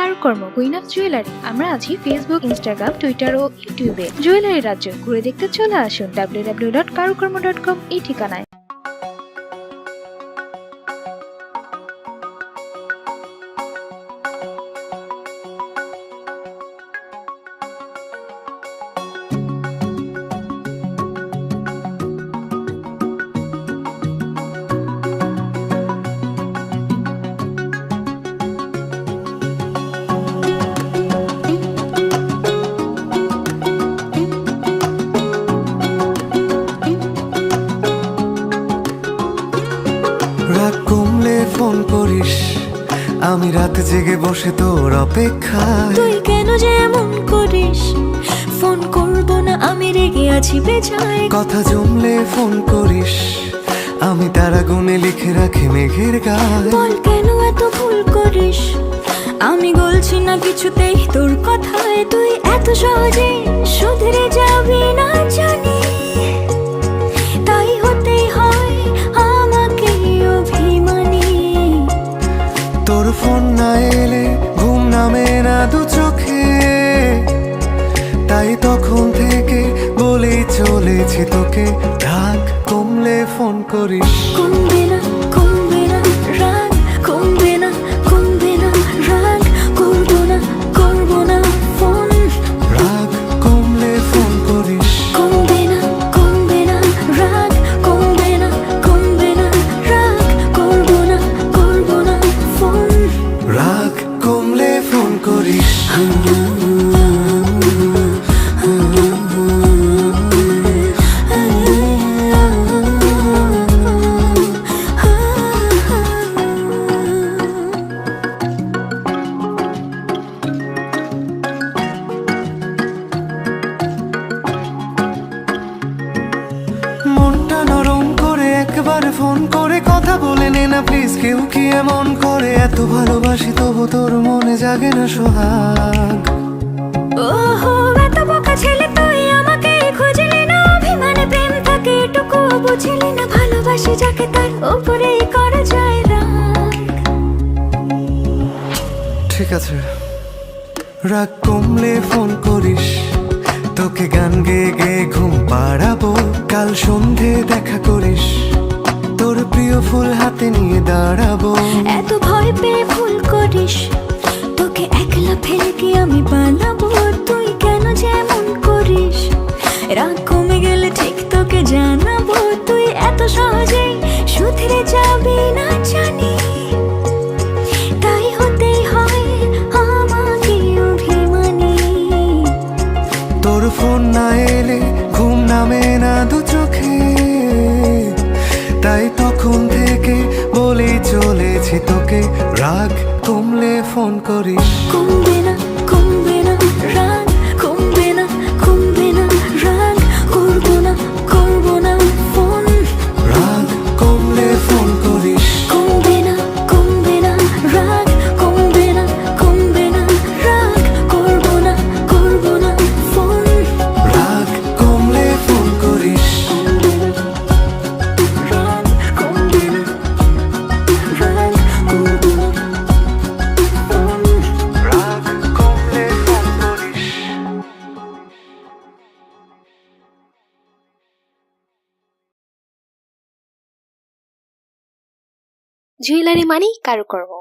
কারুকর্ম queen of jewellery. আমরা আছি Facebook, Instagram, Twitter ও ইউটিউবে। জুয়েলারি রাজ্য ঘুরে দেখতে চলে আসুন www.karukarma.com এই ঠিকানায়। রাগ কমলে ফোন করিস, আমি রাতে জেগে বসে তোর অপেক্ষায়। তুই কেন যে এমন করিস? ফোন করব না, আমি রেগে আছি বেজায়। কথা জমলে ফোন করিস, আমি তারা গুনে লিখে রাখি মেঘের গায়ে। বল কেন এত ভুল করিস? আমি গলছি না কিছুতেই তোর কথায়। তুই এত সহজে শুধরে যাবি না জানি, তাই হতেই হয় আমাকে অভিমানী। তোর ফোন না এলে ঘুম নামে না দু চোখে, তাই তখন থেকে বলেই চলেছি তোকে, রাগ কমলে ফোন করিস। কমবে না, কমবে না রাগ, কমবে না, কমবে না রাগ। করবো না, করবো না ফোন। রাগ কমলে ফোন করিস। কমবে না, কমবে না রাগ, কমবে না, কমবে না রাগ। করবো না, করবো না ফোন। রাগ কমলে ফোন করিস। মনটা নরম করে একবার ফোন করে কথা বলে নে না প্লিজ। কেউ কি এমন করে? এত ভালোবাসি তবু তোর মনে জাগে না সোহাগ। ওহো, এত বোকা ছেলে তুই, আমাকে খুঁজলি না। অভিমানে প্রেম থাকে এটুকু বুঝলি না। ভালোবাসি যাকে তার উপরেই করা যায় রাগ। ঠিক আছে, রাগ কমলে ফোন করিস, তোকে গান গেয়ে গেয়ে ঘুম পাড়াবো। কাল সন্ধে দেখা করিস, তোর প্রিয় ফুল হাতে নিয়ে দাঁড়াবো। এত ভয় পেয়ে ভুল করিস? তোকে একলা ফেলে কি আমি পালাবো? তুই কেন যেমন করিস? রাগ কমে গেলে ঠিক তোকে জানাবো। তুই এত সহজেই শুধরে যাবি না জানি, তাই হতেই হয় আমাকে অভিমানী। তোর ফোন না এলে ঘুম নামে না দু চোখে, তাই তখন থেকে বলেই চলেছি তোকে, রাগ কমলে ফোন করিস। কমবে না, কমবে না রাগ, কমবে না, কমবে না রাগ। করবো না, করবো না ফোন। রাগ কমলে ফোন করিস। কমবে না, কমবে না রাগ, কমবে না, কমবে না রাগ। করবো না, করবো না ফোন। রাগ কমলে ফোন করিস। রাগ কমবে না, রাগ করবো না ফোন। রাগ কমলে ফোন করিস। জুয়েলারি মানেই কারুকর্ম।